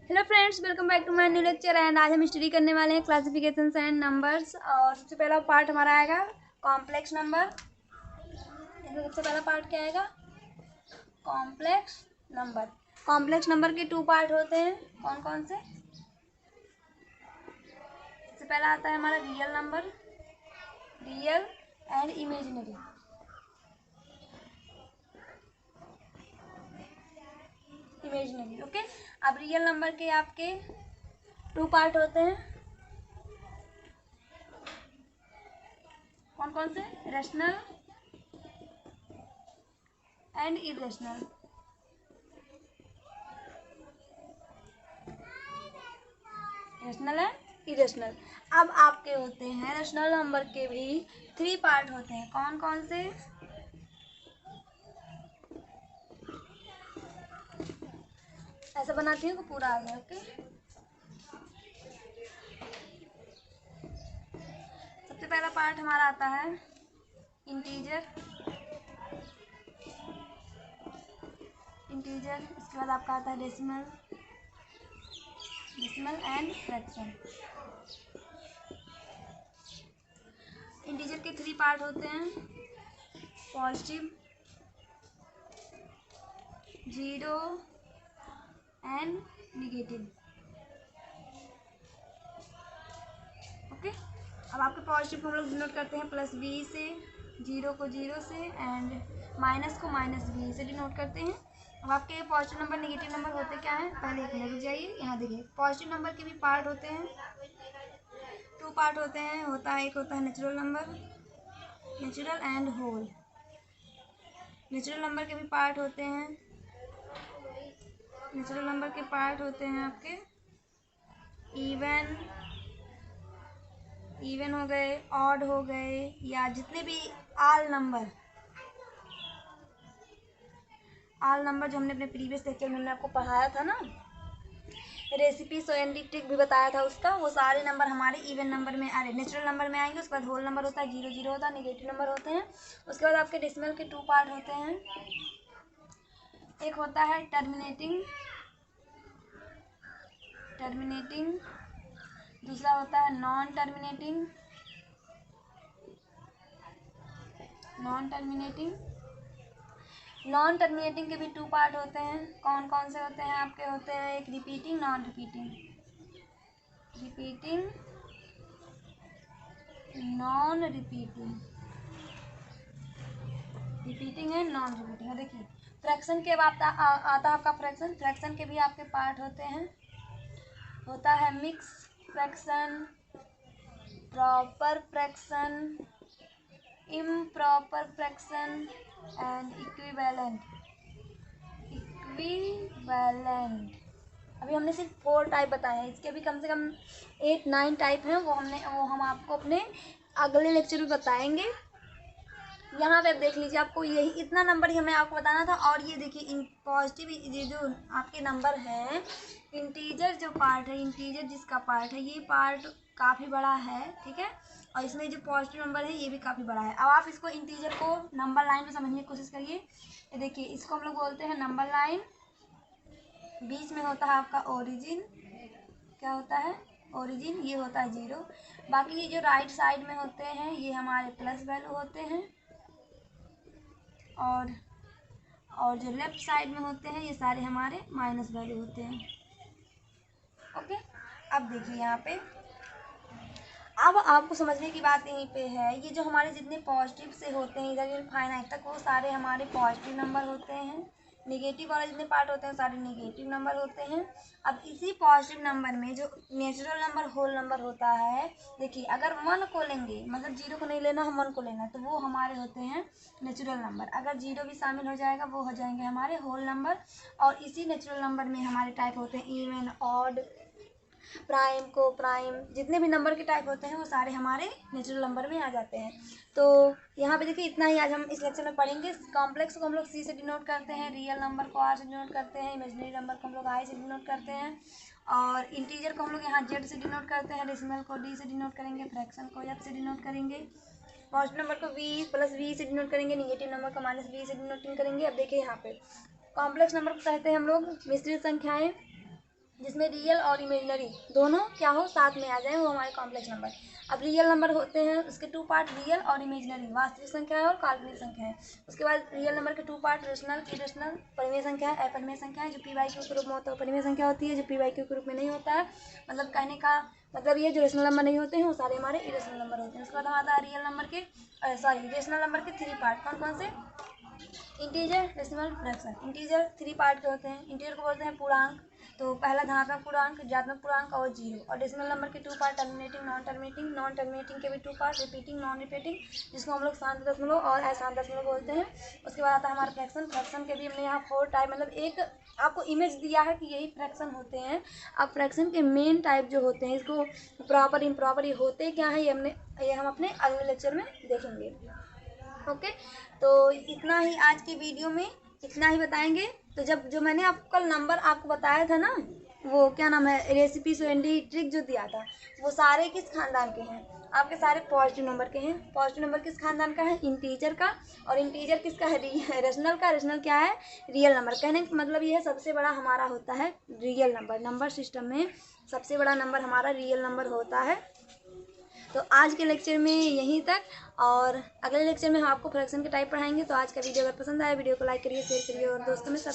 Hello friends, welcome back to my new lecture. And आज हम study करने वाले हैं क्लासिफिकेशंस एंड नंबर्स। और सबसे पहला पार्ट हमारा आएगा कॉम्प्लेक्स नंबर। इसमें सबसे पहला पार्ट क्या आएगा? Complex number. कॉम्प्लेक्स नंबर के टू पार्ट होते हैं। कौन कौन से? सबसे पहला आता है हमारा real number, real and imaginary. Imaginary, okay. अब रियल नंबर के आपके टू पार्ट होते हैं। कौन कौन से? Rational and irrational. Rational and irrational. अब आपके होते हैं रेशनल नंबर के भी थ्री पार्ट होते हैं। कौन कौन से? ऐसा बनाती हूँ कि पूरा आ जाए, ओके। सबसे पहला पार्ट हमारा आता है इंटीजर। इंटीजर, इसके बाद आपका आता है decimal, decimal and fraction. Integer के थ्री पार्ट होते हैं, positive, zero and negative, okay. अब आपके पॉजिटिव को हम लोग डिनोट करते हैं प्लस बी से, जीरो को जीरो से एंड माइनस को माइनस बी से डिनोट करते हैं। अब आपके पॉजिटिव नंबर नेगेटिव नंबर होते क्या हैं? पहले एक मिनट रुक जाइए, यहाँ देखिए। पॉजिटिव नंबर के भी पार्ट होते हैं, टू पार्ट होते हैं। एक होता है natural number, natural and whole. Natural number के भी पार्ट होते हैं। नेचुरल नंबर के पार्ट होते हैं आपके इवन, इवन हो गए, ऑड हो गए, या जितने भी आल नंबर जो हमने अपने प्रीवियस लेक्चर में हमने आपको पढ़ाया था ना, रेसिपी सोएंडिक भी बताया था उसका, वो सारे नंबर हमारे इवन नंबर में अरे नेचुरल नंबर में आएंगे। उसके बाद होल नंबर होता है, जीरो जीरो होता है, नेगेटिव नंबर होते हैं। उसके बाद आपके डेसिमल के टू पार्ट होते हैं। एक होता है टर्मिनेटिंग, दूसरा होता है नॉन टर्मिनेटिंग, नॉन टर्मिनेटिंग के भी टू पार्ट होते हैं। कौन कौन से होते हैं आपके? होते हैं एक repeating, non repeating, non repeating, repeating है, नॉन रिपीटिंग है। देखिए फ्रैक्शन के बाद आता है आपका फ्रैक्शन के भी आपके पार्ट होते हैं। होता है mix fraction, proper fraction, improper fraction and equivalent. अभी हमने सिर्फ 4 टाइप बताए हैं, इसके भी कम से कम 8-9 टाइप हैं। वो हम आपको अपने अगले लेक्चर में बताएंगे। यहाँ पे देख लीजिए, आपको यही इतना नंबर ही हमें आपको बताना था। और ये देखिए पॉजिटिव, ये जो आपके नंबर हैं, इंटीजर जो पार्ट है, इंटीजर जिसका पार्ट है, ये पार्ट काफ़ी बड़ा है, ठीक है। और इसमें जो पॉजिटिव नंबर है ये भी काफ़ी बड़ा है। अब आप इसको इंटीजर को नंबर लाइन में समझने की कोशिश करिए। ये देखिए, इसको हम लोग बोलते हैं नंबर लाइन। बीच में होता है आपका ओरिजिन। क्या होता है? ओरिजिन। ये होता है जीरो। बाकी ये जो राइट साइड में होते हैं ये हमारे प्लस वैल्यू होते हैं, और जो लेफ्ट साइड में होते हैं ये सारे हमारे माइनस वैल्यू होते हैं, ओके। अब देखिए यहाँ पे, अब आपको समझने की बात यहीं पे है, ये जो हमारे जितने पॉजिटिव से होते हैं इधर फाइनाइट तक, वो सारे हमारे पॉजिटिव नंबर होते हैं। नेगेटिव वाले जितने पार्ट होते हैं सारे नेगेटिव नंबर होते हैं। अब इसी पॉजिटिव नंबर में जो नेचुरल नंबर, होल नंबर होता है, देखिए अगर 1 को लेंगे, मतलब 0 को नहीं लेना, हम 1 को लेना, तो वो हमारे होते हैं नेचुरल नंबर। अगर 0 भी शामिल हो जाएगा वो हो जाएंगे हमारे होल नंबर। और इसी नेचुरल नंबर में हमारे टाइप होते हैं इवन, ऑड, प्राइम, को प्राइम, जितने भी नंबर के टाइप होते हैं वो सारे हमारे नेचुरल नंबर में आ जाते हैं। तो यहाँ पे देखिए इतना ही आज हम इस लेक्चर में पढ़ेंगे। कॉम्प्लेक्स को हम लोग सी से डिनोट करते हैं, रियल नंबर को आर से डिनोट करते हैं, इमेजिनरी नंबर को हम लोग आई से डिनोट करते हैं, और इंटीजर को हम लोग यहाँ जेड से डिनोट करते हैं, डेसिमल को डी से डिनोट करेंगे, फ्रैक्शन को एफ से डिनोट करेंगे, पॉजिटिव नंबर को वी प्लस वी से डिनोट करेंगे, निगेटिव नंबर को माइनस वी से डिनोटिंग करेंगे। अब देखिए यहाँ पे कॉम्प्लेक्स नंबर को कहते हैं हम लोग मिश्रित संख्याएं। जिसमें रियल और इमेजिनरी दोनों क्या हो, साथ में आ जाए, वो हमारे कॉम्प्लेक्स नंबर। अब रियल नंबर होते हैं उसके टू पार्ट, रियल और इमेजिनरी, वास्तविक संख्या है और काल्पनिक संख्या है। उसके बाद रियल नंबर के टू पार्ट, रेशनल, इरेशनल, परिमेय संख्या है, अपरिमेय संख्या है। जो पी वाई क्यू के रूप में होता है वो परिमेय संख्या होती है, जो पी वाई क्यू के रूप में नहीं होता है, मतलब कहने का मतलब ये जो रेशनल नंबर नहीं होते हैं वो सारे हमारे इरेशनल नंबर होते हैं। उसके बाद हमारा रियल नंबर के रेशनल नंबर के थ्री पार्ट, कौन कौन से? Integer, decimal, fraction. Integer three part के होते हैं। इंटीजर को बोलते हैं पूर्णांक, तो पहला धनात्मक पूर्णांक, ऋणात्मक पूर्णांक और जीरो। और डेसिमल नंबर के two part, terminating, non terminating. Non terminating के भी two part, repeating, non repeating, जिसको हम लोग शांत दशमलव और अशांत दशमलव बोलते हैं। उसके बाद आता है हमारा फ्रैक्शन। फ्रैक्शन के भी हमने यहाँ 4 टाइप, मतलब एक आपको इमेज दिया है कि यही फ्रैक्शन होते हैं। अब फ्रैक्शन के मेन टाइप जो होते हैं, इसको प्रॉपर इम्प्रॉपर ये होते क्या है, ये हम अपने अगले लेक्चर में देखेंगे। ओके, तो इतना ही आज की वीडियो में, इतना ही बताएंगे। तो जब जो मैंने आपको कल नंबर आपको बताया था ना, वो क्या नाम है, रेसिपी सेवेंटी ट्रिक जो दिया था, वो सारे किस खानदान के हैं? आपके सारे पॉजिटिव नंबर के हैं। पॉजिटिव नंबर किस खानदान का है? इंटीजर का। और इंटीजर किसका है? रेशनल का। रेशनल क्या है? Real number. कहने का मतलब ये है सबसे बड़ा हमारा होता है रियल नंबर। नंबर सिस्टम में सबसे बड़ा नंबर हमारा रियल नंबर होता है। तो आज के लेक्चर में यहीं तक, और अगले लेक्चर में हम आपको फ्रैक्शन के टाइप पढ़ाएंगे। तो आज का वीडियो अगर पसंद आए, वीडियो को लाइक करिए, शेयर करिए और दोस्तों में सब